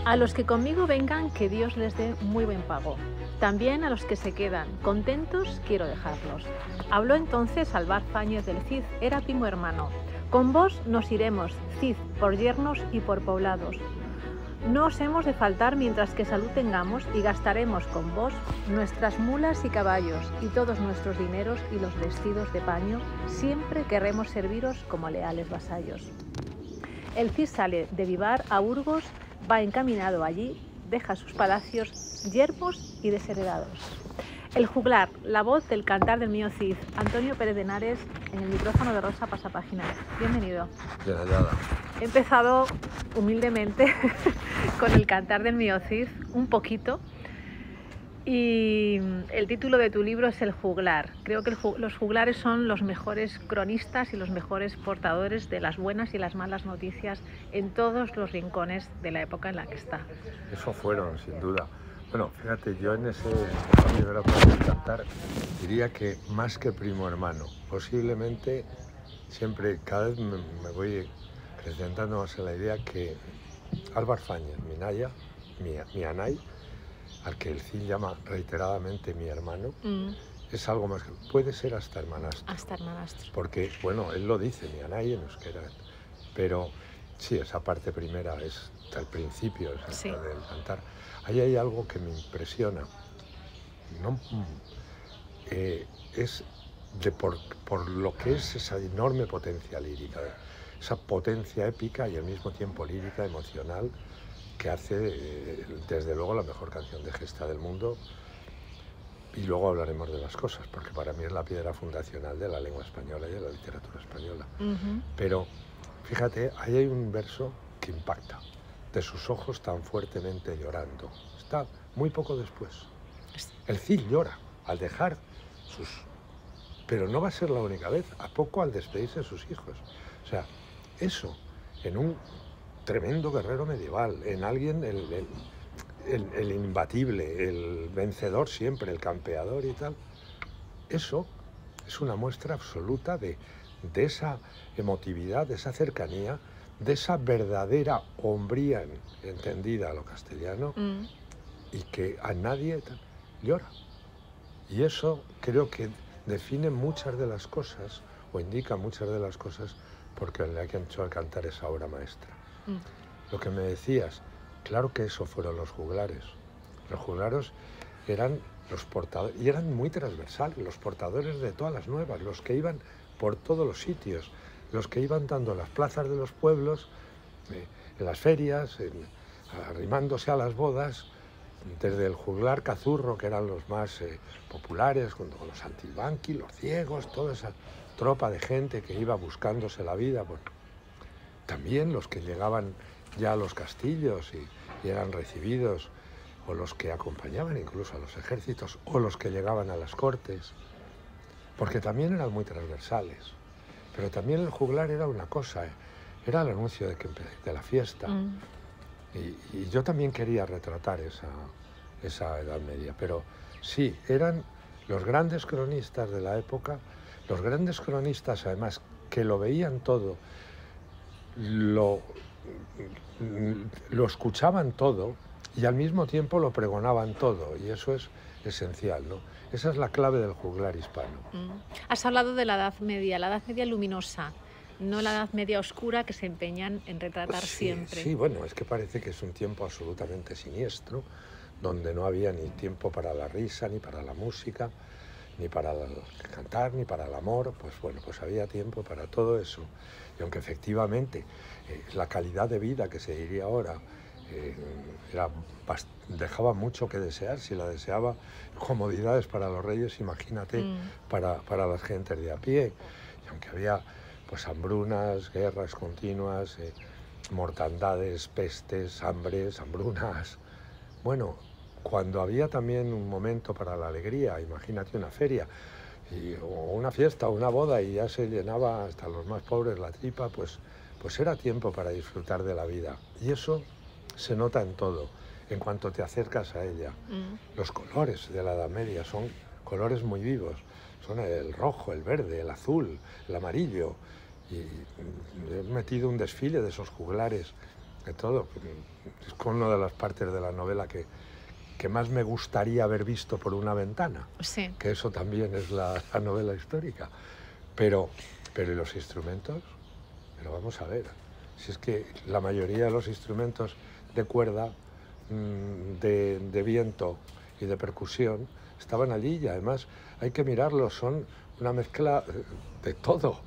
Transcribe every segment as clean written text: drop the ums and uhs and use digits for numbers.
A los que conmigo vengan, que Dios les dé muy buen pago. También a los que se quedan, contentos quiero dejarlos. Habló entonces Alvar Fáñez del Cid, era primo hermano. Con vos nos iremos, Cid, por yernos y por poblados. No os hemos de faltar mientras que salud tengamos y gastaremos con vos nuestras mulas y caballos y todos nuestros dineros y los vestidos de paño. Siempre querremos serviros como leales vasallos. El Cid sale de Vivar a Burgos, va encaminado allí, deja sus palacios yermos y desheredados. El juglar, la voz del cantar del mío Cid, Antonio Pérez de Henares, en el micrófono de Rosa Pasapágina. Bienvenido. Bien hallada. He empezado humildemente con el cantar del mío Cid, un poquito, y el título de tu libro es El juglar. Creo que los juglares son los mejores cronistas y los mejores portadores de las buenas y las malas noticias en todos los rincones de la época en la que está. Eso fueron, sin duda. Bueno, fíjate, yo en esa primera parte de cantar diría que más que primo hermano. Posiblemente siempre, cada vez me voy presentando más en la idea que Álvar Fáñez, mi naya, mi anay, al que el Cid llama reiteradamente mi hermano, es algo más que puede ser hasta hermanastro. Hasta hermanastro. Porque, bueno, él lo dice, mi anay en euskera, pero sí, esa parte primera es al principio Sí. del cantar. Ahí hay algo que me impresiona, ¿no? Es por lo que es esa enorme potencia lírica, esa potencia épica y al mismo tiempo lírica, emocional, que hace desde luego la mejor canción de gesta del mundo. Y luego hablaremos de las cosas, porque para mí es la piedra fundacional de la lengua española y de la literatura española. Pero fíjate, ahí hay un verso que impacta, de sus ojos tan fuertemente llorando. Está muy poco después. El Cid llora al dejar sus... Pero no va a ser la única vez, a poco al despedirse de sus hijos. O sea, eso, en un tremendo guerrero medieval, en alguien, el imbatible, el vencedor siempre, el campeador y tal, eso es una muestra absoluta de esa emotividad, de esa cercanía, de esa verdadera hombría entendida a lo castellano y que a nadie llora. Y eso creo que define muchas de las cosas o indica muchas de las cosas porque le han hecho al cantar esa obra maestra. Lo que me decías, claro que eso fueron los juglares. Los juglares eran los portadores, y eran muy transversales, los portadores de todas las nuevas, los que iban por todos los sitios, los que iban dando las plazas de los pueblos, en las ferias, arrimándose a las bodas, desde el juglar cazurro, que eran los más populares, junto con los antibanqui, los ciegos, toda esa tropa de gente que iba buscándose la vida. Bueno, también los que llegaban ya a los castillos y eran recibidos, o los que acompañaban incluso a los ejércitos, o los que llegaban a las cortes, porque también eran muy transversales. Pero también el juglar era una cosa, era el anuncio de la fiesta. Y yo también quería retratar esa Edad Media, pero sí, eran los grandes cronistas de la época, los grandes cronistas además que lo veían todo, lo escuchaban todo y al mismo tiempo lo pregonaban todo, y eso es esencial, ¿no? Esa es la clave del juglar hispano. Has hablado de la Edad Media luminosa, no la Edad Media oscura que se empeñan en retratar siempre. Sí, bueno, es que parece que es un tiempo absolutamente siniestro, donde no había ni tiempo para la risa, ni para la música, ni para cantar, ni para el amor. Pues bueno, pues había tiempo para todo eso. Y aunque efectivamente la calidad de vida que se diría ahora dejaba mucho que desear, si la deseaba, comodidades para los reyes, imagínate, para las gentes de a pie. Y aunque había pues hambrunas, guerras continuas, mortandades, pestes, hambres, hambrunas. Bueno, cuando había también un momento para la alegría, imagínate una feria, o una fiesta, o una boda, y ya se llenaba hasta los más pobres la tripa, pues era tiempo para disfrutar de la vida. Y eso se nota en todo, en cuanto te acercas a ella. Los colores de la Edad Media son colores muy vivos. Son el rojo, el verde, el azul, el amarillo. Y he metido un desfile de esos juglares de todo. Es con una de las partes de la novela que más me gustaría haber visto por una ventana, Sí. que eso también es la novela histórica. Pero ¿y los instrumentos? Pero vamos a ver, si es que la mayoría de los instrumentos de cuerda, de viento y de percusión estaban allí, y además hay que mirarlos, son una mezcla de todo.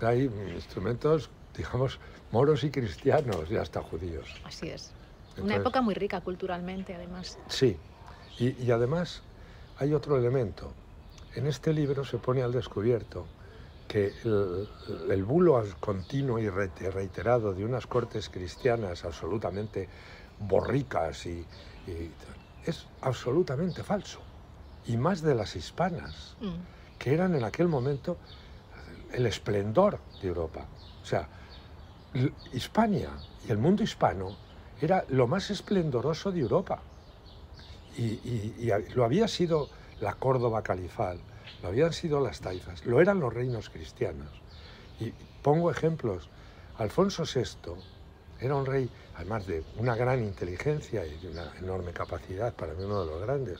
Hay instrumentos, digamos, moros y cristianos y hasta judíos. Así es. Entonces, Una época muy rica culturalmente, además. sí, y además hay otro elemento. En este libro se pone al descubierto que el bulo continuo y reiterado de unas cortes cristianas absolutamente borricas es absolutamente falso. Y más de las hispanas, que eran en aquel momento el esplendor de Europa. O sea, Hispania y el mundo hispano era lo más esplendoroso de Europa. Y lo había sido la Córdoba califal, lo habían sido las taifas, lo eran los reinos cristianos. Y pongo ejemplos. Alfonso VI era un rey, además de una gran inteligencia y de una enorme capacidad, para mí uno de los grandes.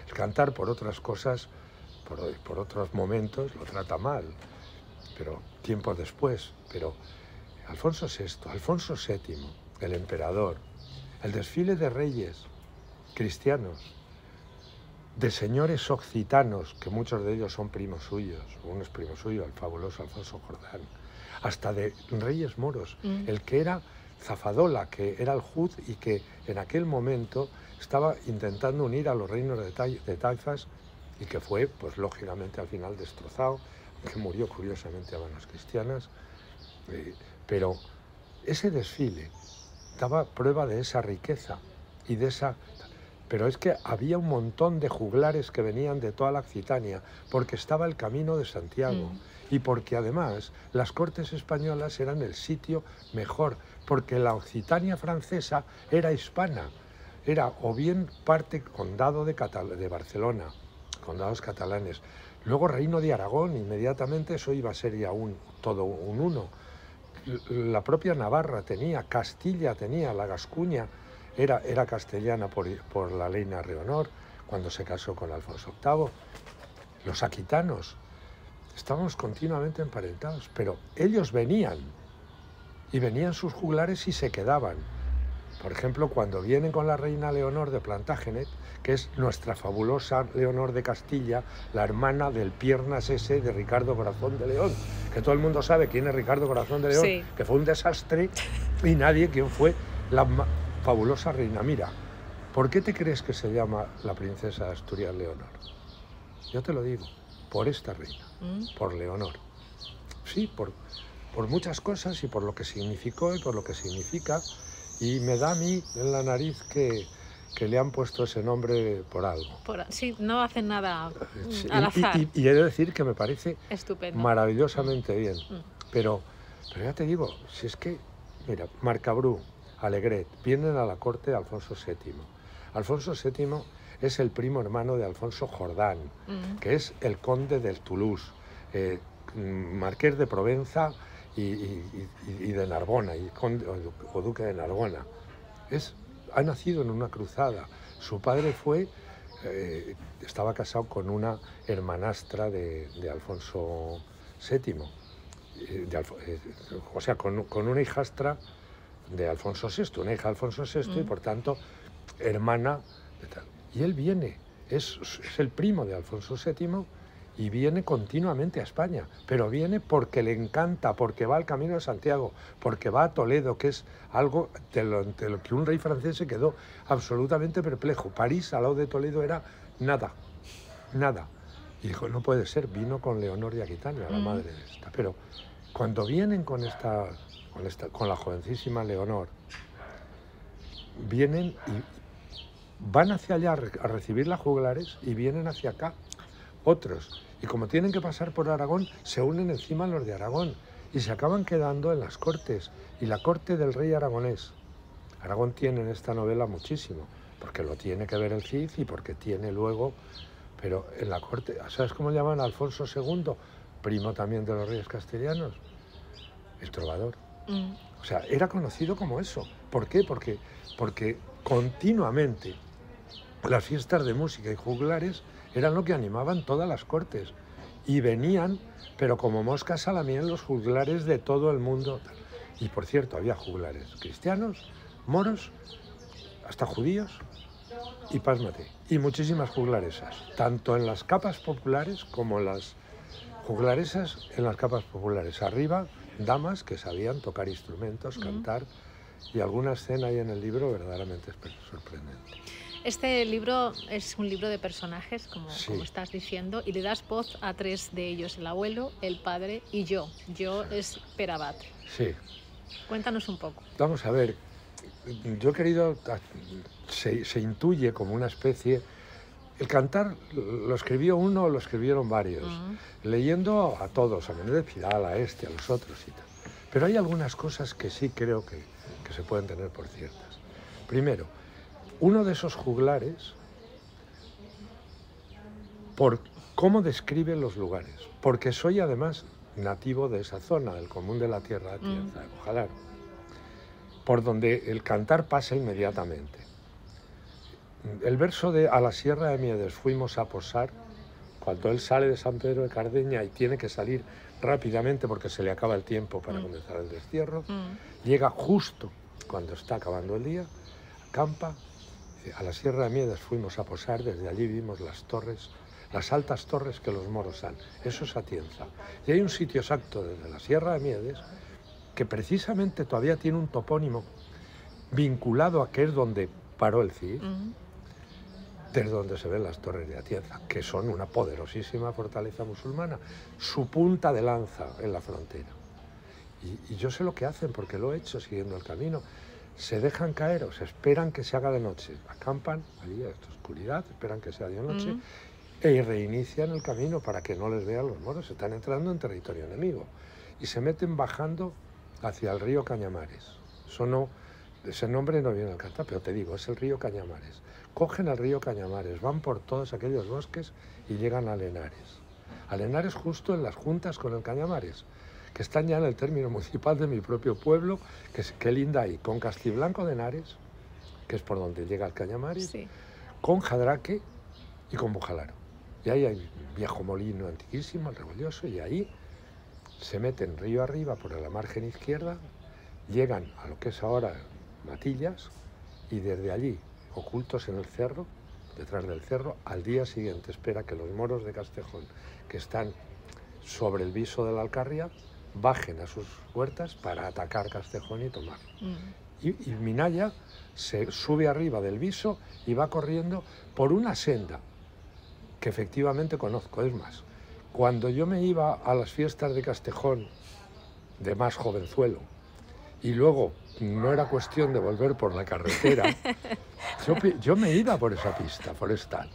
El cantar por otras cosas, por otros momentos, lo trata mal, pero tiempo después. Pero Alfonso VI, Alfonso VII, el emperador, el desfile de reyes cristianos, de señores occitanos, que muchos de ellos son primos suyos, uno es primo suyo, el fabuloso Alfonso Jordán, hasta de reyes moros, el que era Zafadola, que era el Jud y que en aquel momento estaba intentando unir a los reinos de taifas y que fue, pues lógicamente al final destrozado, que murió curiosamente a manos cristianas, pero ese desfile daba prueba de esa riqueza y de esa... Pero es que había un montón de juglares que venían de toda la Occitania, porque estaba el Camino de Santiago y porque además las cortes españolas eran el sitio mejor, porque la Occitania francesa era hispana, era o bien parte condado de Barcelona, condados catalanes, luego Reino de Aragón, inmediatamente eso iba a ser ya todo un uno. La propia Navarra tenía, Castilla tenía, la Gascuña era castellana por la reina Leonor, cuando se casó con Alfonso VIII. Los aquitanos, estábamos continuamente emparentados, pero ellos venían, y venían sus juglares y se quedaban. Por ejemplo, cuando vienen con la reina Leonor de Plantagenet, que es nuestra fabulosa Leonor de Castilla, la hermana del piernas ese de Ricardo Corazón de León, que todo el mundo sabe quién es Ricardo Corazón de León, sí, que fue un desastre, y nadie quién fue la fabulosa reina. Mira, ¿por qué te crees que se llama la princesa de Asturias Leonor? Yo te lo digo, por esta reina, por Leonor. Sí, por muchas cosas y por lo que significó y por lo que significa, y me da a mí en la nariz que le han puesto ese nombre por algo. Sí, no hacen nada al azar. Y he de decir que me parece estupendo, maravillosamente bien. Pero ya te digo, si es que, mira, Marcabrú, Alegret, vienen a la corte de Alfonso VII. Alfonso VII es el primo hermano de Alfonso Jordán, que es el conde del Toulouse, marqués de Provenza y de Narbona, y conde, o duque de Narbona. Ha nacido en una cruzada. Su padre estaba casado con una hermanastra de Alfonso VII, o sea, con una hijastra de Alfonso VI, una hija de Alfonso VI, y por tanto hermana de tal. Y él viene, es el primo de Alfonso VII, y viene continuamente a España, pero viene porque le encanta, porque va al Camino de Santiago, porque va a Toledo, que es algo de lo que un rey francés se quedó absolutamente perplejo. París, al lado de Toledo, era nada, nada. Y dijo, no puede ser, vino con Leonor de Aquitania, la madre de esta. Pero cuando vienen con la jovencísima Leonor, vienen y van hacia allá a recibir las juglares y vienen hacia acá otros. Y como tienen que pasar por Aragón, se unen encima los de Aragón y se acaban quedando en las cortes. Y la corte del rey aragonés. Aragón tiene en esta novela muchísimo, porque lo tiene que ver el Cid y porque tiene luego... Pero en la corte, ¿sabes cómo llaman a Alfonso II? Primo también de los reyes castellanos. El trovador. O sea, era conocido como eso. ¿Por qué? Porque continuamente las fiestas de música y juglares eran lo que animaban todas las cortes. Y venían, pero como moscas a la miel, los juglares de todo el mundo. Y por cierto, había juglares cristianos, moros, hasta judíos, y pásmate, y muchísimas juglaresas, tanto en las capas populares como en las juglaresas en las capas populares. Arriba, damas que sabían tocar instrumentos, cantar, y alguna escena hay en el libro verdaderamente sorprendente. Este libro es un libro de personajes, como Sí. estás diciendo, y le das voz a 3 de ellos, el abuelo, el padre y yo. Yo es Pere Abat. Sí. Cuéntanos un poco. Vamos a ver, yo he querido, se intuye como una especie, el cantar lo escribió uno o lo escribieron varios, leyendo a todos, a Menéndez Pidal, a este, a los otros y tal. Pero hay algunas cosas que sí creo que se pueden tener por ciertas. Primero, uno de esos juglares, por cómo describe los lugares, porque soy además nativo de esa zona, del común de la Tierra de Atienza, de Ojalá, por donde el cantar pasa inmediatamente. El verso de A la Sierra de Miedes fuimos a posar, cuando él sale de San Pedro de Cardeña y tiene que salir rápidamente porque se le acaba el tiempo para comenzar el destierro, llega justo cuando está acabando el día, acampa, a la Sierra de Miedes fuimos a posar, desde allí vimos las torres, las altas torres que los moros han. Eso es Atienza. Y hay un sitio exacto desde la Sierra de Miedes que precisamente todavía tiene un topónimo vinculado a que es donde paró el Cid, desde donde se ven las torres de Atienza, que son una poderosísima fortaleza musulmana, su punta de lanza en la frontera. Y yo sé lo que hacen, porque lo he hecho siguiendo el camino. Se dejan caer o se esperan que se haga de noche, acampan allí a esta oscuridad, esperan que sea de noche, y reinician el camino para que no les vean los moros. Se están entrando en territorio enemigo y se meten bajando hacia el río Cañamares. Ese nombre no viene al cantar, pero te digo, es el río Cañamares. Cogen el río Cañamares, van por todos aquellos bosques y llegan a Lenares. A Lenares justo en las juntas con el Cañamares, que están ya en el término municipal de mi propio pueblo, que linda ahí, con Castiblanco de Henares, que es por donde llega el Cañamares, con Jadraque y con Bujalaro. Y ahí hay un viejo molino antiquísimo, el Rebolloso, y ahí se meten río arriba por la margen izquierda, llegan a lo que es ahora Matillas, y desde allí, ocultos en el cerro, detrás del cerro, al día siguiente espera que los moros de Castejón, que están sobre el viso de la Alcarria, bajen a sus huertas para atacar Castejón y tomarlo. Y Minaya se sube arriba del viso y va corriendo por una senda que efectivamente conozco. Es más, cuando yo me iba a las fiestas de Castejón de más jovenzuelo y luego no era cuestión de volver por la carretera, yo me iba por esa pista forestal.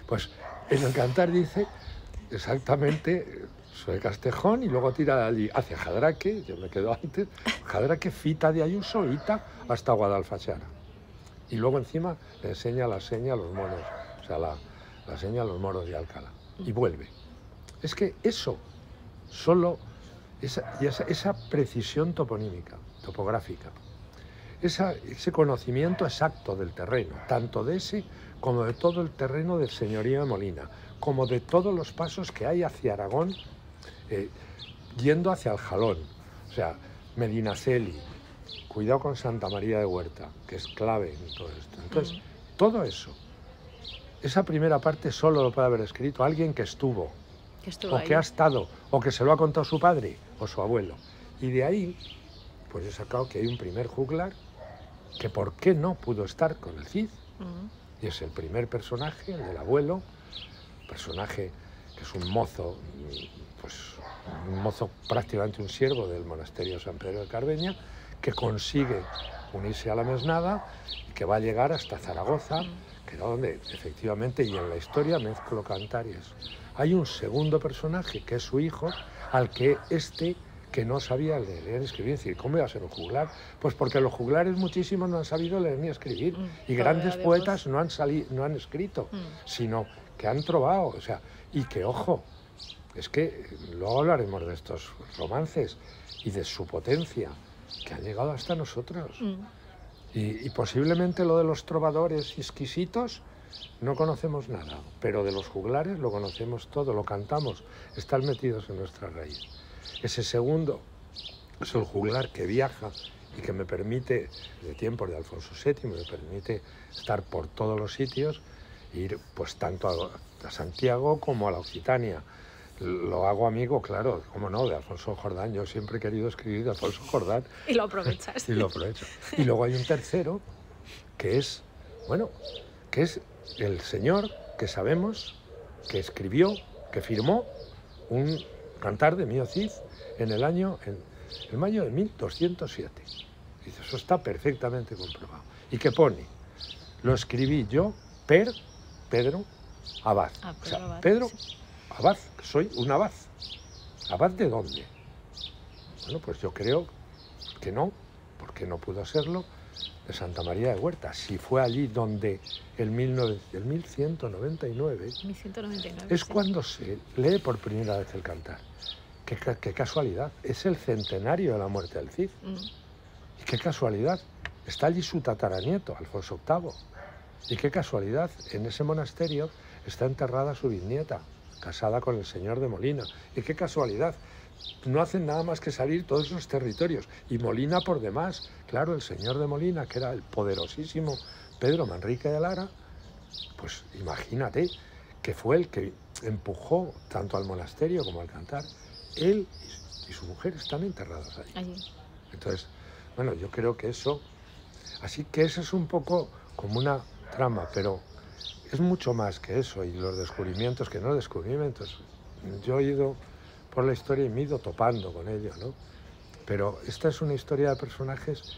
Pues en el cantar dice exactamente, soy Castejón, y luego tira de allí hacia Jadraque, yo me quedo antes, Jadraque, Fita de Ayuso, Ita, hasta Guadalfachara. Y luego encima le enseña la seña a los moros, o sea, la seña a los moros de Alcalá, y vuelve. Es que eso, solo esa precisión toponímica, topográfica, ese conocimiento exacto del terreno, tanto de ese como de todo el terreno del señorío de Molina, como de todos los pasos que hay hacia Aragón, yendo hacia el Jalón, o sea, Medinaceli, cuidado con Santa María de Huerta, que es clave en todo esto. Entonces, todo eso, esa primera parte solo lo puede haber escrito alguien que estuvo o ahí, que ha estado, o que se lo ha contado su padre o su abuelo. Y de ahí, pues he sacado que hay un primer juglar que por qué no pudo estar con el Cid. Y es el primer personaje, el del abuelo, personaje que es un mozo, pues un mozo, prácticamente un siervo del monasterio de San Pedro de Cardeña, que consigue unirse a la mesnada y que va a llegar hasta Zaragoza, que era donde efectivamente, y en la historia mezclo cantar y eso. Hay un segundo personaje que es su hijo, al que que no sabía leer y escribir. Es decir, ¿cómo iba a ser un juglar? Pues porque los juglares muchísimos no han sabido leer ni escribir, y grandes poetas no han escrito, sino que han trovado, o sea, y que, ojo, es que luego hablaremos de estos romances y de su potencia, que han llegado hasta nosotros. Y posiblemente lo de los trovadores exquisitos no conocemos nada, pero de los juglares lo conocemos todo, lo cantamos, están metidos en nuestra raíz. Ese segundo es el juglar que viaja y que me permite, de tiempos de Alfonso VII, me permite estar por todos los sitios, ir pues tanto a Santiago como a la Occitania. Lo hago amigo, claro, cómo no, de Alfonso Jordán. Yo siempre he querido escribir de Alfonso Jordán. Y lo aprovechas. Y lo aprovecho. Y luego hay un tercero, que es, bueno, que es el señor que sabemos que escribió, que firmó un cantar de Mio Cid en mayo de 1207. Dice, eso está perfectamente comprobado. ¿Y qué pone? Lo escribí yo, Pedro Abad. O sea, Pedro Abad, soy un abad. ¿Abad de dónde? Bueno, pues yo creo que no, porque no pudo serlo, de Santa María de Huerta. Si fue allí donde el 1199, 1199 es sí. Cuando se lee por primera vez el cantar. Qué casualidad, es el centenario de la muerte del Cid. Y qué casualidad, está allí su tataranieto, Alfonso VIII. Y qué casualidad, en ese monasterio está enterrada su bisnieta, casada con el señor de Molina. Y qué casualidad, no hacen nada más que salir todos esos territorios. Y Molina por demás, claro, el señor de Molina, que era el poderosísimo Pedro Manrique de Lara, pues imagínate que fue el que empujó tanto al monasterio como al cantar. Él y su mujer están enterrados allí. Entonces, bueno, yo creo que eso es un poco como una trama, pero es mucho más que eso, y los descubrimientos, que no descubrimientos. Yo he ido por la historia y me he ido topando con ello, ¿no? Pero esta es una historia de personajes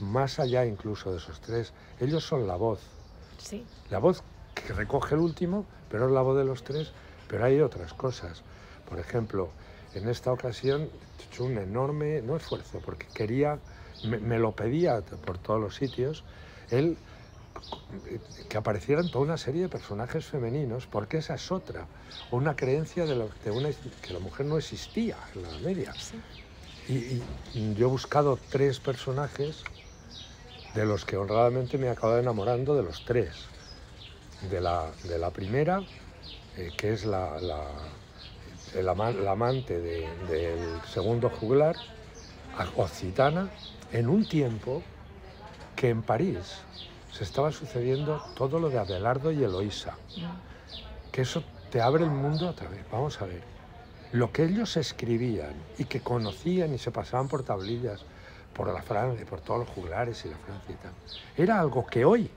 más allá incluso de esos tres. Ellos son la voz. Sí. La voz que recoge el último, pero es la voz de los tres, pero hay otras cosas. Por ejemplo, en esta ocasión he hecho un enorme, no esfuerzo, porque me lo pedía por todos los sitios, él, que aparecieran toda una serie de personajes femeninos, porque esa es otra, una creencia que la mujer no existía en la Edad Media. Sí. Y yo he buscado 3 personajes de los que honradamente me he acabado enamorando de los 3. De la primera, que es la amante del segundo juglar, occitana, en un tiempo que en París se estaba sucediendo todo lo de Abelardo y Eloísa. Que eso te abre el mundo otra vez. Vamos a ver. Lo que ellos escribían y que conocían y se pasaban por tablillas por la Francia, por todos los juglares y la Francia y tal, era algo que hoy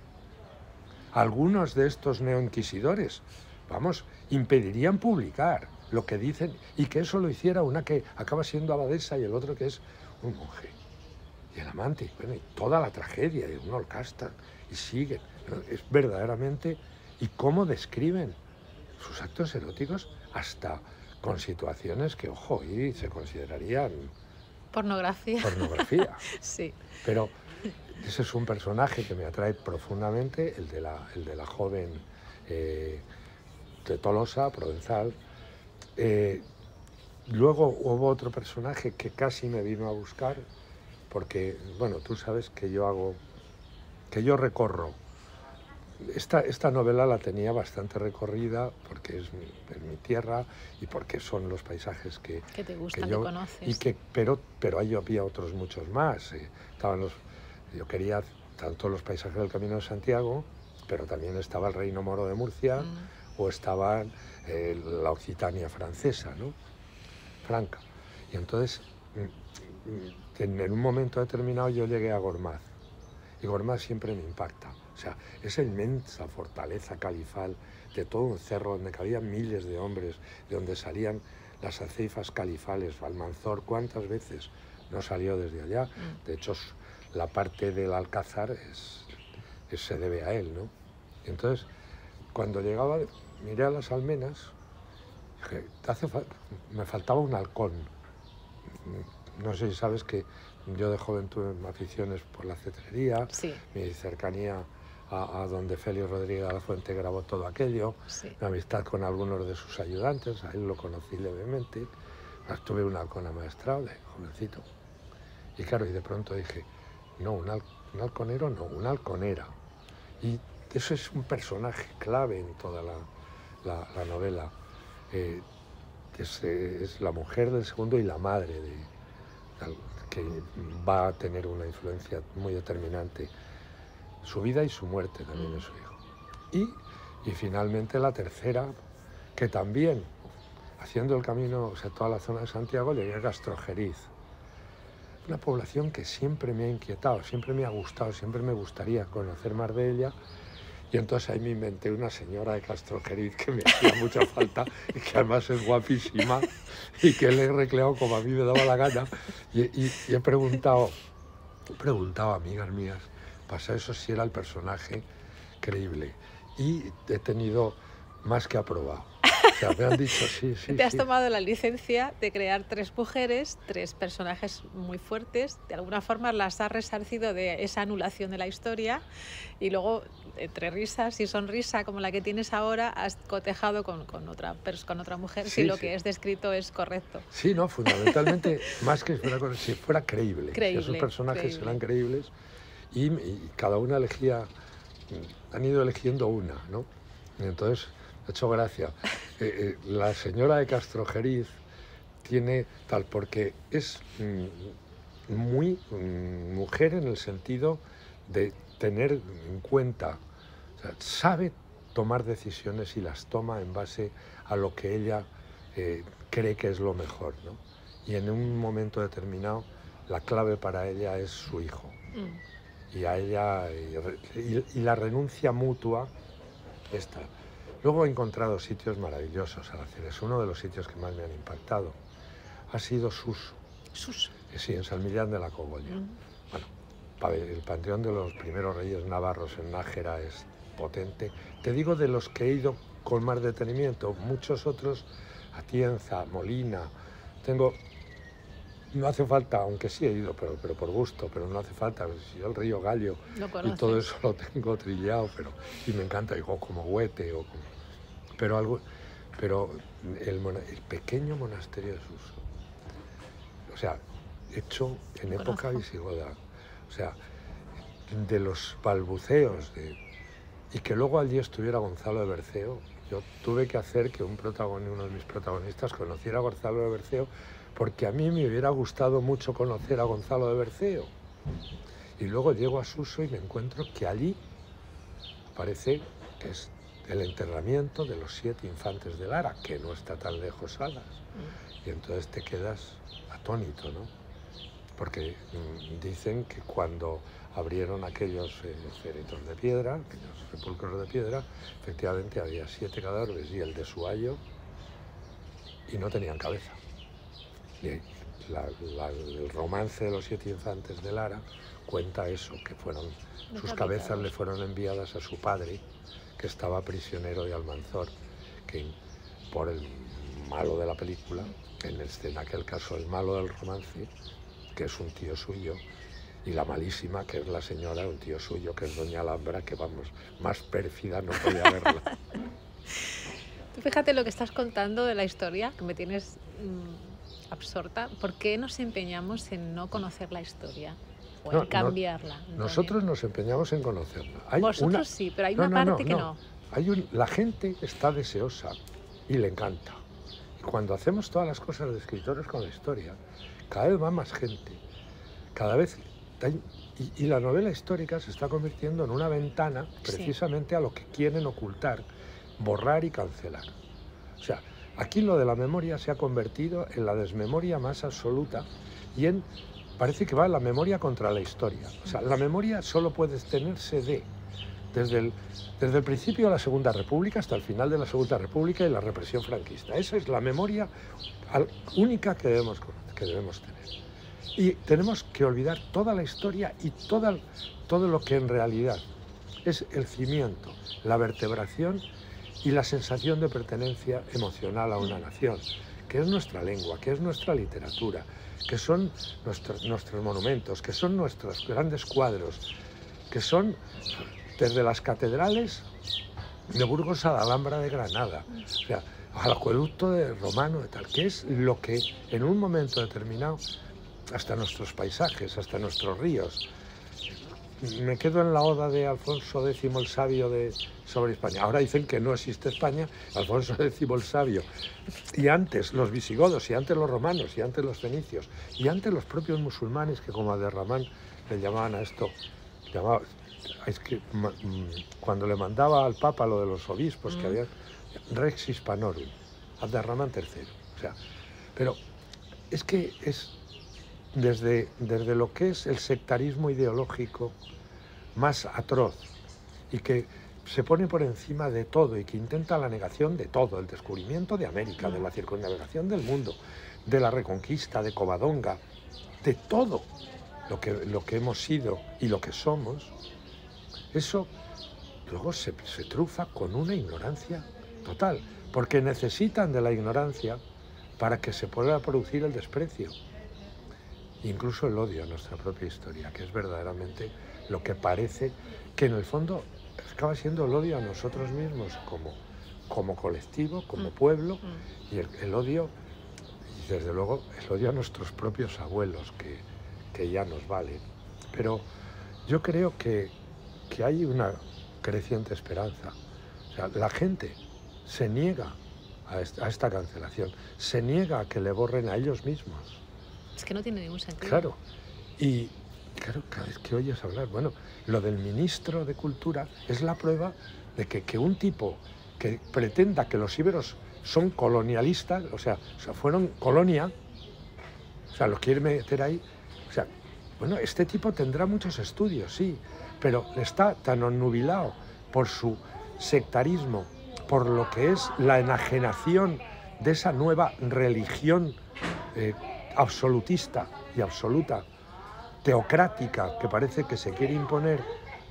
algunos de estos neoinquisidores, impedirían publicar lo que dicen, y que eso lo hiciera una que acaba siendo abadesa y el otro que es un monje. Y el amante, bueno, y toda la tragedia, y uno lo casta, y siguen. Es verdaderamente, y cómo describen sus actos eróticos hasta con situaciones que, ojo, hoy se considerarían pornografía. Sí. Pero ese es un personaje que me atrae profundamente, el de la joven de Tolosa, provenzal. Luego hubo otro personaje que casi me vino a buscar, porque, bueno, tú sabes que yo recorro. Esta novela la tenía bastante recorrida porque es mi tierra y porque son los paisajes que te gustan, que conoces. Pero ahí había otros muchos más. Yo quería tanto los paisajes del Camino de Santiago, pero también estaba el Reino Moro de Murcia o estaba la Occitania francesa, ¿no? Franca. Y entonces, en un momento determinado yo llegué a Gormaz. Y Gormaz siempre me impacta. O sea, esa inmensa fortaleza califal de todo un cerro donde cabían miles de hombres, de donde salían las aceifas califales, Almanzor, ¿cuántas veces no salió desde allá? De hecho, la parte del Alcázar se debe a él, ¿no? Y entonces, cuando llegaba, miré a las almenas, dije, me faltaba un halcón. No sé si sabes que yo de joven tuve aficiones por la cetrería, sí. Mi cercanía a donde Félix Rodríguez de la Fuente grabó todo aquello, sí. Mi amistad con algunos de sus ayudantes, a él lo conocí levemente, tuve un halcón amaestrado de jovencito. Y claro, y de pronto dije, no, un halconero no, una halconera. Y eso es un personaje clave en toda la novela. Es la mujer del segundo y la madre que va a tener una influencia muy determinante. Su vida y su muerte también de su hijo. Y finalmente la tercera, que también, haciendo el camino, o sea, toda la zona de Santiago, llegué a Castrojeriz. Una población que siempre me ha inquietado, siempre me ha gustado, siempre me gustaría conocer más de ella. Y entonces ahí me inventé una señora de Castrojeriz que me hacía mucha falta y que además es guapísima y que le he recreado como a mí me daba la gana. Y he preguntado a amigas mías, para eso si era el personaje creíble. Y he tenido más que aprobado. O sea, me han dicho sí. Te has tomado la licencia de crear 3 mujeres, 3 personajes muy fuertes. De alguna forma las has resarcido de esa anulación de la historia y luego, entre risas y sonrisa como la que tienes ahora, has cotejado con otra mujer si lo que es descrito es correcto. Sí, no, fundamentalmente, más que si fuera creíble. Si esos personajes eran creíbles y cada una elegía, han ido eligiendo una, ¿no? Y entonces, de hecho, gracia. La señora de Castrojeriz tiene tal, porque es muy mujer en el sentido de tener en cuenta, o sea, sabe tomar decisiones y las toma en base a lo que ella cree que es lo mejor, ¿no? Y en un momento determinado la clave para ella es su hijo. Y a ella y la renuncia mutua esta. Luego he encontrado sitios maravillosos al hacer eso. Uno de los sitios que más me han impactado ha sido Suso. ¿Suso? Sí, en San Millán de la Cogolla. Bueno, el panteón de los primeros reyes navarros en Nájera es potente. Te digo de los que he ido con más detenimiento. Muchos otros, Atienza, Molina. No hace falta, aunque sí he ido, pero por gusto, pero no hace falta. Si yo el río Gallo y todo eso lo tengo trillado, y me encanta, digo, como Huete, pero el pequeño monasterio de Suso, o sea, hecho en época visigoda, o sea, de los balbuceos, y que luego allí estuviera Gonzalo de Berceo. Yo tuve que hacer que uno de mis protagonistas conociera a Gonzalo de Berceo, porque a mí me hubiera gustado mucho conocer a Gonzalo de Berceo. Y luego llego a Suso y me encuentro que allí parece que es el enterramiento de los 7 infantes de Lara, que no está tan lejos Salas. Y entonces te quedas atónito, ¿no? Porque dicen que cuando abrieron aquellos féretros de piedra, aquellos sepulcros de piedra, efectivamente había 7 cadáveres y el de Suayo, y no tenían cabeza. Y el romance de los 7 infantes de Lara cuenta eso, que sus cabezas le fueron enviadas a su padre, que estaba prisionero de Almanzor, que por el malo de la película, en aquel caso el malo del romance, que es un tío suyo, y la malísima, que es la señora, un tío suyo, que es doña Alhambra, que vamos, más pérfida no podía verla. Tú fíjate lo que estás contando de la historia, que me tienes absorta. ¿Por qué nos empeñamos en no conocer la historia o en cambiarla? Nosotros nos empeñamos en conocerla. Vosotros sí, pero hay una parte que no. La gente está deseosa y le encanta. Y cuando hacemos todas las cosas de escritores con la historia, cada vez va más gente. Cada vez... Y la novela histórica se está convirtiendo en una ventana precisamente a lo que quieren ocultar, borrar y cancelar. O sea, aquí lo de la memoria se ha convertido en la desmemoria más absoluta y parece que va la memoria contra la historia. O sea, la memoria solo puede tenerse desde el principio de la Segunda República hasta el final de la Segunda República y la represión franquista. Esa es la memoria única que debemos tener. Y tenemos que olvidar toda la historia y todo lo que en realidad es el cimiento, la vertebración y la sensación de pertenencia emocional a una nación, que es nuestra lengua, que es nuestra literatura, que son nuestros monumentos, que son nuestros grandes cuadros, que son desde las catedrales de Burgos a la Alhambra de Granada, o sea, al acueducto de romano, de tal, que es lo que en un momento determinado, hasta nuestros paisajes, hasta nuestros ríos, me quedo en la oda de Alfonso X el Sabio sobre España. Ahora dicen que no existe España, Alfonso X el Sabio. Y antes los visigodos, y antes los romanos, y antes los fenicios, y antes los propios musulmanes, que como Abderramán le llamaban a esto, es que cuando le mandaba al Papa lo de los obispos, que había Rex Hispanorum, Abderramán III. O sea, pero es que es desde lo que es el sectarismo ideológico más atroz y que se pone por encima de todo y que intenta la negación de todo, el descubrimiento de América, de la circunnavegación del mundo, de la reconquista, de Covadonga, de todo lo que hemos sido y lo que somos, eso luego se trufa con una ignorancia total, porque necesitan de la ignorancia para que se pueda producir el desprecio, incluso el odio a nuestra propia historia, que es verdaderamente lo que parece que en el fondo acaba siendo el odio a nosotros mismos como colectivo, como pueblo, y el odio, y desde luego el odio a nuestros propios abuelos, que ya nos valen. Pero yo creo que hay una creciente esperanza. O sea, la gente se niega a esta cancelación, se niega a que le borren a ellos mismos. Es que no tiene ningún sentido. Claro, y claro, cada vez que oyes hablar, bueno, lo del ministro de Cultura es la prueba de que un tipo que pretenda que los íberos son colonialistas, o sea, fueron colonia, o sea, lo quiere meter ahí, o sea, bueno, este tipo tendrá muchos estudios, sí, pero está tan onnubilado por su sectarismo, por lo que es la enajenación de esa nueva religión absolutista y absoluta, teocrática, que parece que se quiere imponer,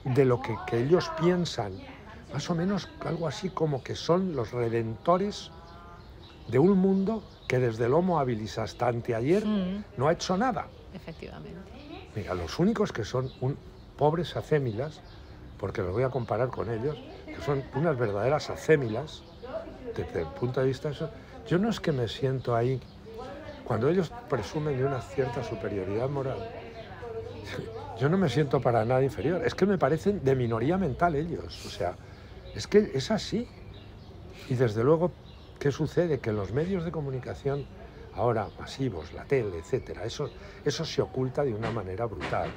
de lo que ellos piensan, más o menos algo así como que son los redentores de un mundo que desde el Homo habilis hasta anteayer no ha hecho nada. Efectivamente. Mira, los únicos que son pobres acémilas, porque los voy a comparar con ellos, que son unas verdaderas acémilas, desde el punto de vista de eso, yo no es que me siento ahí, cuando ellos presumen de una cierta superioridad moral, yo no me siento para nada inferior, es que me parecen de minoría mental ellos, o sea, es que es así. Y desde luego, ¿qué sucede? Que los medios de comunicación ahora masivos, la tele, etcétera, eso se oculta de una manera brutal.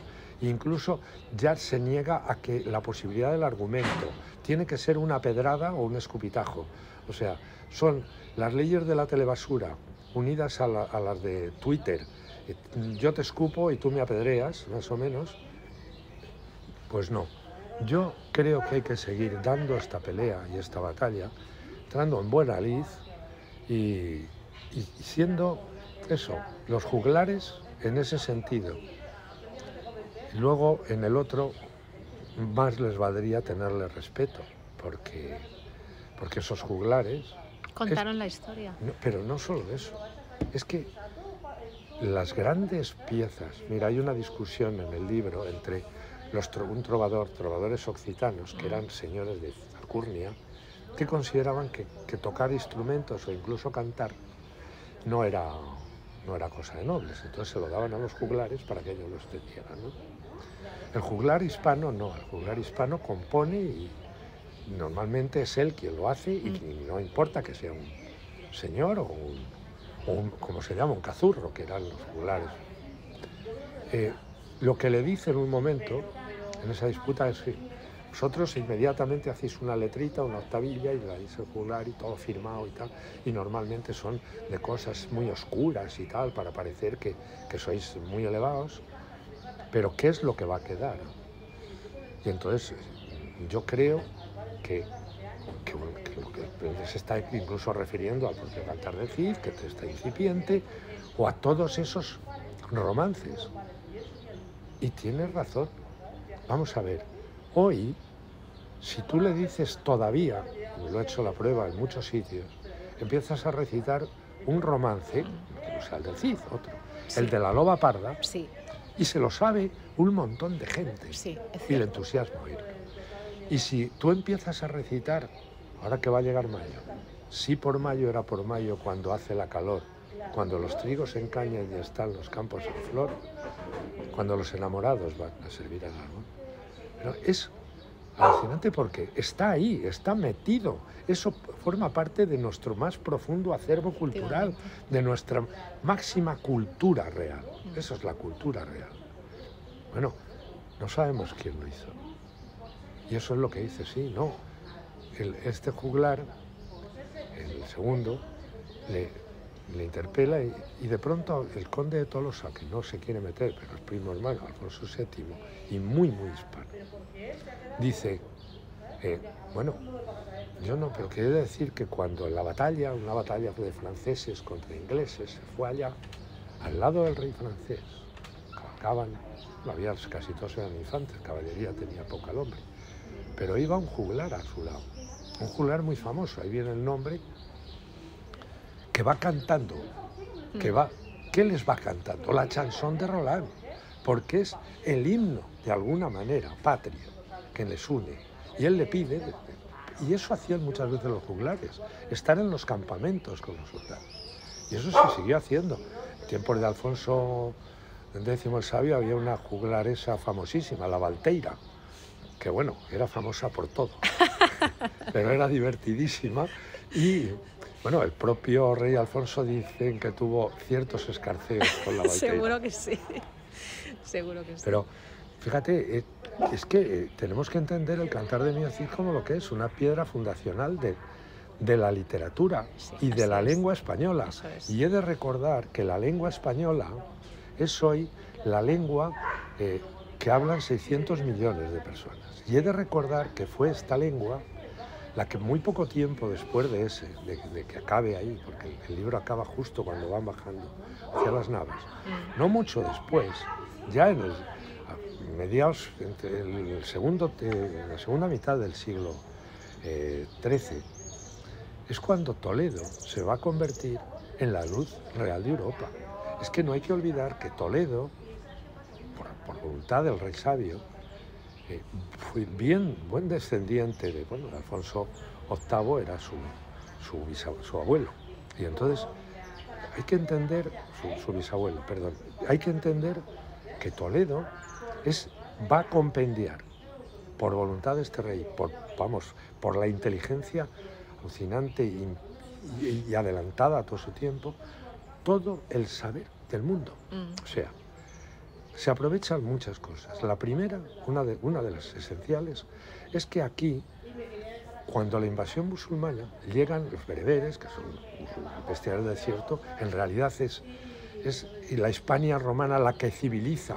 E incluso ya se niega a que la posibilidad del argumento tiene que ser una pedrada o un escupitajo. O sea, son las leyes de la telebasura unidas a las de Twitter. Yo te escupo y tú me apedreas, más o menos. Pues no. Yo creo que hay que seguir dando esta pelea y esta batalla, entrando en buena lid y siendo eso, los juglares en ese sentido. Y luego en el otro más les valdría tenerle respeto, porque esos juglares contaron la historia. No, pero no solo eso, es que las grandes piezas, mira, hay una discusión en el libro entre trovadores occitanos, que eran señores de alcurnia, que consideraban que tocar instrumentos o incluso cantar no era cosa de nobles, entonces se lo daban a los juglares para que ellos lo entendieran, ¿no? El juglar hispano no, el juglar hispano compone y normalmente es él quien lo hace y no importa que sea un señor o un como se llama, un cazurro, que eran los juglares. Lo que le dice en un momento, en esa disputa, es que vosotros inmediatamente hacéis una letrita, una octavilla y la dice el juglar y todo firmado y tal, y normalmente son de cosas muy oscuras y tal, para parecer que sois muy elevados, pero ¿qué es lo que va a quedar? Y entonces yo creo que se está incluso refiriendo al propio Cantar del Cid, que está incipiente, o a todos esos romances. Y tienes razón. Vamos a ver, hoy, si tú le dices todavía, y lo he hecho la prueba en muchos sitios, empiezas a recitar un romance, o sea, el del Cid, otro, sí, el de la loba parda, sí, y se lo sabe un montón de gente, sí, y le entusiasma oírlo. Y si tú empiezas a recitar, ahora que va a llegar mayo, sí por mayo era por mayo cuando hace la calor, cuando los trigos en caña y están los campos en flor, cuando los enamorados van a servir al árbol. Pero es alucinante porque está ahí, está metido. Eso forma parte de nuestro más profundo acervo cultural, de nuestra máxima cultura real. Eso es la cultura real. Bueno, no sabemos quién lo hizo. Y eso es lo que dice, sí, no. Este juglar, el segundo, le interpela y de pronto el conde de Tolosa, que no se quiere meter, pero es primo hermano, Alfonso VII, y muy hispano, dice, bueno, yo no, pero quiere decir que cuando en la batalla, una batalla de franceses contra ingleses, se fue allá, al lado del rey francés, cabalgaban, casi todos eran infantes, caballería tenía poca al hombre, pero iba un juglar a su lado, un juglar muy famoso, ahí viene el nombre, que va cantando, ¿qué les va cantando? La chanson de Roland, porque es el himno, de alguna manera, patria, que les une. Y él le pide, y eso hacían muchas veces los juglares, estar en los campamentos con los soldados. Y eso se siguió haciendo. En tiempos de Alfonso X el Sabio había una juglaresa famosísima, la Valteira, que bueno, era famosa por todo, pero era divertidísima y... Bueno, el propio rey Alfonso dicen que tuvo ciertos escarceos con la Valteira. Seguro que sí, seguro que sí. Pero fíjate, es que tenemos que entender el Cantar de Mio Cid como lo que es una piedra fundacional de la literatura y de la lengua española. Y he de recordar que la lengua española es hoy la lengua que hablan 600 millones de personas. Y he de recordar que fue esta lengua la que muy poco tiempo después de que acabe ahí, porque el libro acaba justo cuando van bajando hacia las Navas, no mucho después, ya en mediados, entre la segunda mitad del siglo XIII, es cuando Toledo se va a convertir en la luz real de Europa. Es que no hay que olvidar que Toledo, por voluntad del rey sabio, fue buen descendiente de, bueno, Alfonso VIII era su abuelo. Y entonces hay que entender, su bisabuelo, perdón, hay que entender que Toledo va a compendiar, por voluntad de este rey, por la inteligencia alucinante y adelantada a todo su tiempo, todo el saber del mundo. O sea, se aprovechan muchas cosas. La primera, una de las esenciales, es que aquí, cuando la invasión musulmana, llegan los bereberes, que son bestias del desierto, en realidad es la Hispania romana la que civiliza.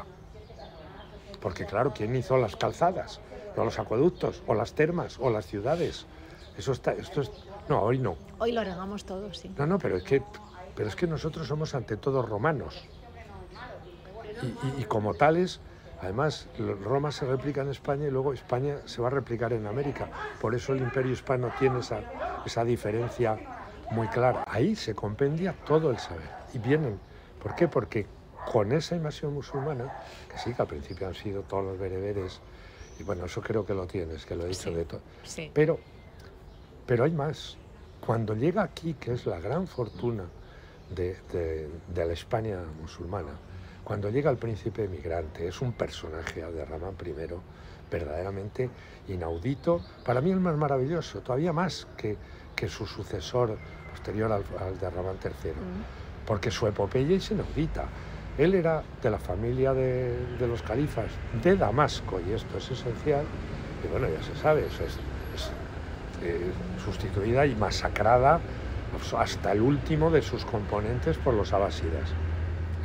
Porque claro, ¿quién hizo las calzadas, o los acueductos, o las termas, o las ciudades? No, hoy no. Hoy lo regamos todos, sí. No, pero es que nosotros somos ante todo romanos. Y como tales, además, Roma se replica en España y luego España se va a replicar en América. Por eso el Imperio Hispano tiene esa diferencia muy clara. Ahí se compendia todo el saber. Y vienen, ¿por qué? Porque con esa invasión musulmana, que sí, que al principio han sido todos los bereberes, y bueno, eso creo que lo tienes, que lo he dicho de todo. Sí. Pero hay más. Cuando llega aquí, que es la gran fortuna de la España musulmana, cuando llega el príncipe emigrante, es un personaje, Abderramán I, verdaderamente inaudito, para mí el más maravilloso, todavía más que su sucesor posterior al Abderramán III, porque su epopeya es inaudita. Él era de la familia de los califas de Damasco, y esto es esencial, y bueno, ya se sabe, eso es sustituida y masacrada hasta el último de sus componentes por los abásidas.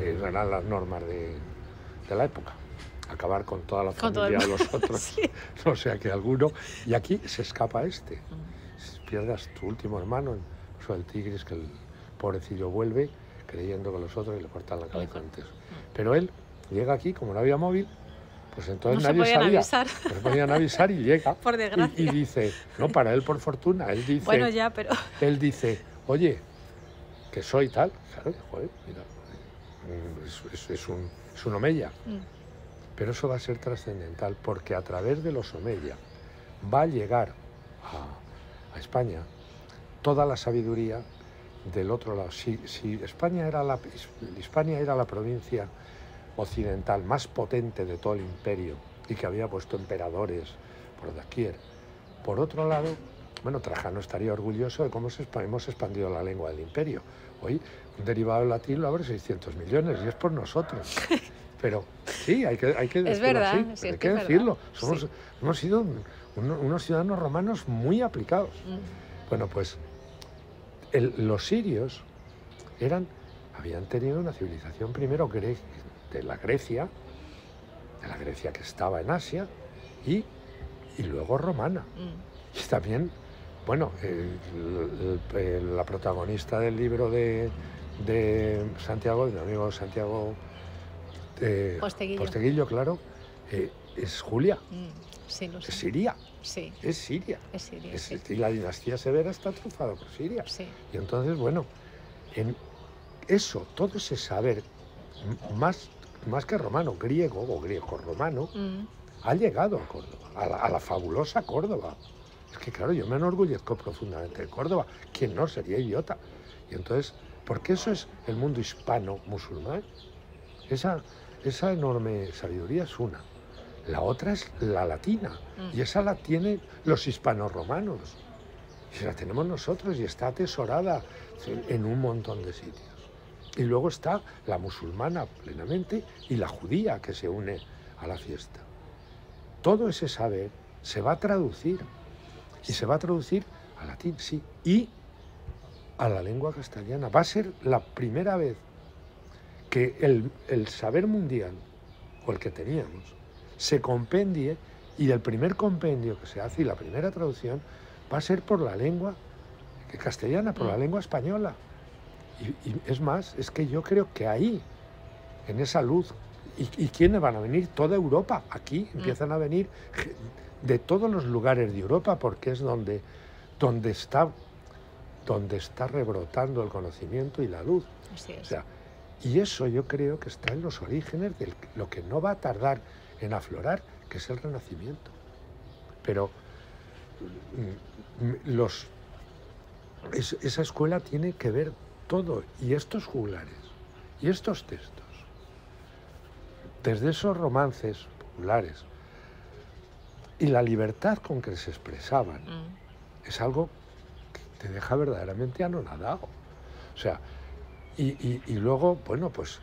Eran las normas de la época, acabar con toda la familia de los otros, sí. O sea que alguno, y aquí se escapa pierdas tu último hermano, eso del Tigris, que el pobrecillo vuelve creyendo que los otros y le cortan la cabeza antes, pero él llega aquí, como no había móvil, pues entonces nadie sabía, pues podían avisar y llega por desgracia. Y dice, no, para él por fortuna, él dice, bueno ya, pero él dice, oye, que soy tal, ¿sabes? Joder, mira, es un omeya, pero eso va a ser trascendental porque a través de los omeya va a llegar a España toda la sabiduría del otro lado. Si Hispania era la provincia occidental más potente de todo el imperio y que había puesto emperadores por doquier. Por otro lado, bueno, Trajano estaría orgulloso de cómo hemos expandido la lengua del imperio. Hoy, un derivado del latín lo abre 600 millones y es por nosotros. Pero sí, hay que decirlo es verdad, así, sí, hay es que es decirlo. verdad. Sí. Hemos sido unos ciudadanos romanos muy aplicados. Bueno, pues los sirios habían tenido una civilización primero de la Grecia que estaba en Asia, y luego romana. Y también, bueno, la protagonista del libro de Santiago, de mi amigo Santiago Posteguillo, claro, es Julia. Sí, lo sé. Es Siria. Sí. Es Siria. Es Siria, sí. Y la dinastía severa está trufada por Siria. Sí. Y entonces, bueno, en eso, todo ese saber, más que romano, griego o griego-romano, ha llegado a Córdoba, a la fabulosa Córdoba. Es que, claro, yo me enorgullezco profundamente de Córdoba. ¿Quién no sería idiota? Y entonces, porque eso es el mundo hispano-musulmán. Esa enorme sabiduría es una. La otra es la latina, y esa la tienen los hispanos-romanos. Y la tenemos nosotros, y está atesorada en un montón de sitios. Y luego está la musulmana plenamente y la judía que se une a la fiesta. Todo ese saber se va a traducir, y se va a traducir al latín, sí, y a la lengua castellana. Va a ser la primera vez que el saber mundial, o el que teníamos, se compendie, y el primer compendio que se hace y la primera traducción va a ser por la lengua castellana, por la lengua española. Y es más, es que yo creo que ahí, en esa luz, ¿y quiénes van a venir? Toda Europa. Aquí empiezan a venir de todos los lugares de Europa, porque es donde está rebrotando el conocimiento y la luz. Así es. O sea, y eso yo creo que está en los orígenes de lo que no va a tardar en aflorar, que es el Renacimiento. Pero esa escuela tiene que ver todo, y estos juglares, y estos textos, desde esos romances populares, y la libertad con que se expresaban, es algo que te deja verdaderamente anonadado. O sea, y luego, bueno, pues,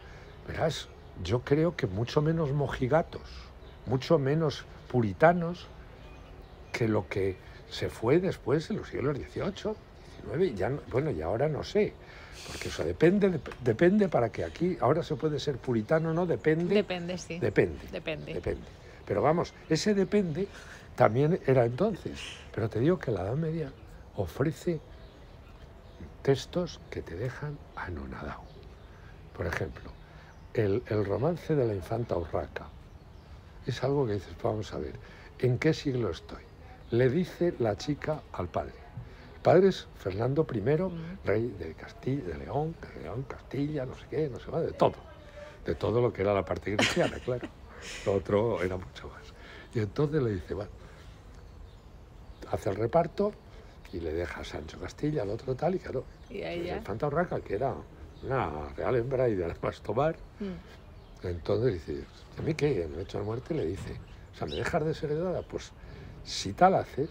verás, yo creo que mucho menos mojigatos, mucho menos puritanos que lo que se fue después en los siglos XVIII, XIX, y ahora no sé, porque eso depende para que aquí, ahora se puede ser puritano, ¿no? Depende, sí. Depende. Pero vamos, ese depende también era entonces. Pero te digo que la Edad Media ofrece textos que te dejan anonadado. Por ejemplo, el romance de la infanta Urraca es algo que dices, vamos a ver, ¿en qué siglo estoy? Le dice la chica al padre. El padre es Fernando I, rey de Castilla, de León, Castilla, no sé qué, no sé más, de todo lo que era la parte cristiana, claro. Lo otro era mucho más. Y entonces le dice, bueno, hace el reparto y le deja a Sancho Castilla, al otro tal, y claro, y a ella, la infanta Urraca, que era una real hembra y de además tomar, entonces dice, ¿a mí qué? En el hecho de muerte le dice, o sea, ¿me dejas desheredada? Pues si tal haces,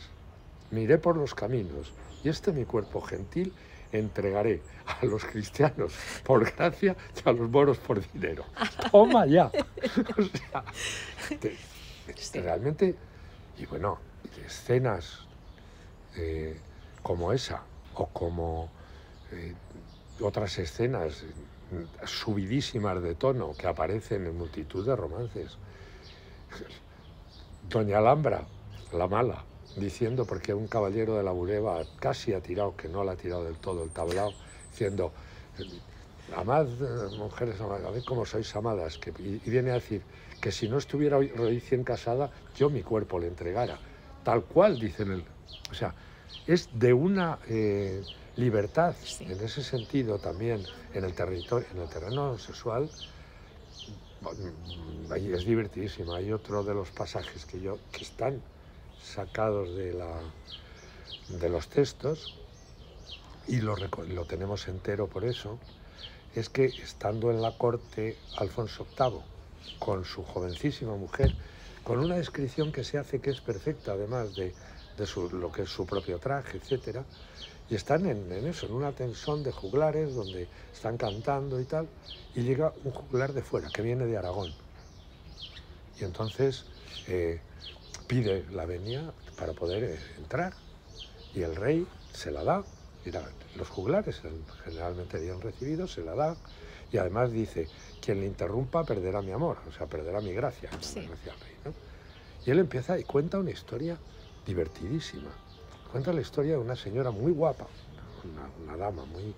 me iré por los caminos, y mi cuerpo gentil entregaré a los cristianos por gracia y a los moros por dinero. ¡Toma ya! O sea, realmente, y bueno, escenas como esa, o como otras escenas subidísimas de tono que aparecen en multitud de romances. Doña Alhambra, la mala, diciendo, porque un caballero de la Bureba casi ha tirado, que no la ha tirado del todo el tablao, diciendo, amad, mujeres, amad, a ver cómo sois amadas, y viene a decir que si no estuviera hoy recién casada, yo mi cuerpo le entregara. Tal cual, dicen él. O sea, es de una libertad, sí, en ese sentido también, en el terreno sexual. Es divertidísimo. Hay otro de los pasajes que están sacados de los textos, y lo tenemos entero por eso, es que estando en la corte Alfonso VIII con su jovencísima mujer, con una descripción que se hace que es perfecta, además de lo que es su propio traje, etcétera. Y están en eso, en una tensión de juglares donde están cantando y tal, y llega un juglar de fuera, que viene de Aragón. Y entonces pide la venia para poder entrar, y el rey se la da. Mira, los juglares generalmente bien recibidos se la da, y además dice, quien le interrumpa perderá mi amor, o sea, perderá mi gracia, Sí. la gracia al rey, ¿no? Y él empieza y cuenta una historia divertidísima. Cuenta la historia de una señora muy guapa, una dama muy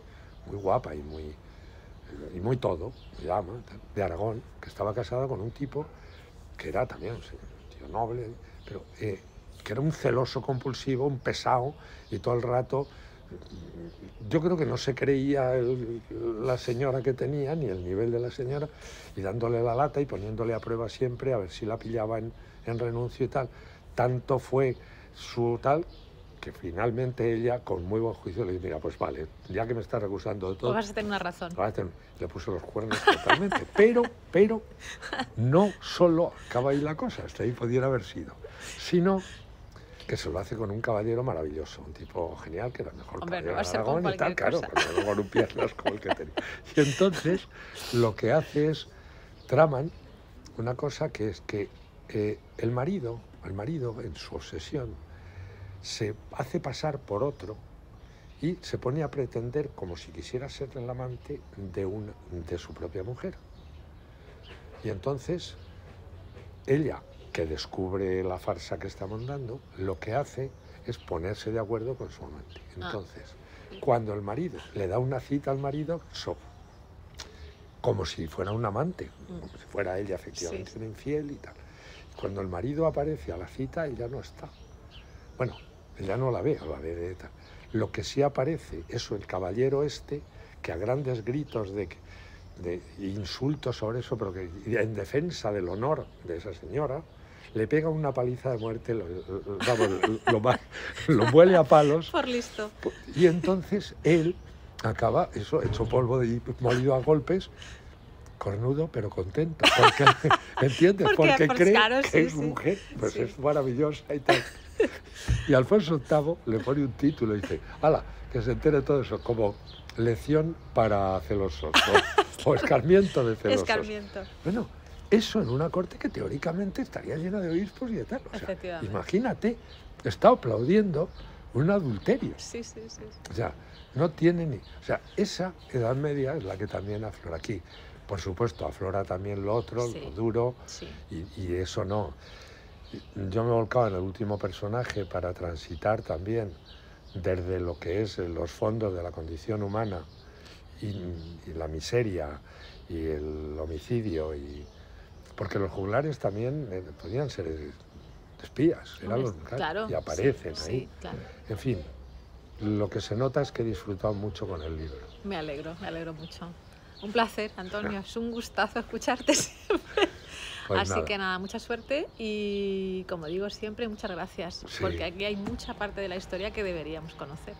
guapa y muy todo, muy dama, de Aragón, que estaba casada con un tipo que era también un tío noble, pero que era un celoso compulsivo, un pesado, y todo el rato, yo creo que no se creía la señora que tenía, ni el nivel de la señora, y dándole la lata y poniéndole a prueba siempre, a ver si la pillaba en renuncio y tal. Tanto fue su tal, que finalmente ella, con muy buen juicio, le dijo, mira, pues vale, ya que me estás recusando de todo... Pues vas a tener una razón. Le puso los cuernos totalmente, pero no solo acaba ahí la cosa, hasta ahí pudiera haber sido, sino que se lo hace con un caballero maravilloso, un tipo genial, que era el mejor caballero de Aragón y tal, claro, con un piernas como el que tenía. Y entonces lo que hace es, traman una cosa que es que el marido en su obsesión, se hace pasar por otro y se pone a pretender como si quisiera ser el amante de su propia mujer. Y entonces ella, que descubre la farsa que está montando, lo que hace es ponerse de acuerdo con su amante. Entonces, cuando el marido le da una cita al marido, como si fuera un amante, como si fuera ella efectivamente una infiel y tal. Cuando el marido aparece a la cita, ella no está. Bueno, ella no la ve, o la ve de tal. Lo que sí aparece es el caballero que a grandes gritos de insultos sobre eso, pero que en defensa del honor de esa señora, le pega una paliza de muerte, lo muele a palos. Por listo. Y entonces él acaba, eso, hecho polvo y molido a golpes, cornudo pero contento, porque, ¿entiendes? Porque cree claro, que es mujer, pues es maravillosa y tal. Y Alfonso VIII le pone un título y dice, ¡hala! Que se entere todo eso, como lección para celosos, o escarmiento de celosos. Escarmiento. Bueno, eso en una corte que teóricamente estaría llena de obispos y de tal. O sea, imagínate, está aplaudiendo un adulterio. Sí. O sea, no tiene ni... O sea, esa Edad Media es la que también aflora aquí. Por supuesto, aflora también lo otro, lo duro, y eso no. Yo me he volcado en el último personaje para transitar también desde lo que es los fondos de la condición humana y la miseria y el homicidio, porque los juglares también podían ser espías, eran los y aparecen ahí. Claro. En fin, lo que se nota es que he disfrutado mucho con el libro. Me alegro mucho. Un placer, Antonio, es un gustazo escucharte siempre. Pues así que nada, mucha suerte y, como digo siempre, muchas gracias, porque aquí hay mucha parte de la historia que deberíamos conocer.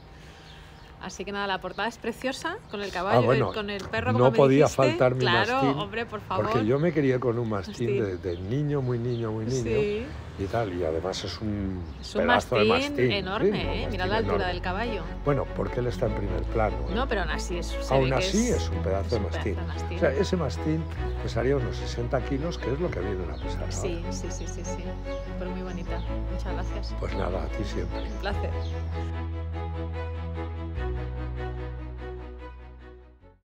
Así que nada, la portada es preciosa, con el caballo, con el perro, como no me podía dijiste. faltar mi claro, mastín, hombre, por favor. porque yo me crié con un mastín de niño, muy niño y tal, y además es un pedazo de mastín enorme, mira la altura del caballo. Bueno, porque él está en primer plano. No, pero aún así es un pedazo de mastín. O sea, ese mastín pesaría unos 60 kilos, que es lo que viene a pesar. Sí, pero muy bonita. Muchas gracias. Pues nada, a ti siempre. Un placer.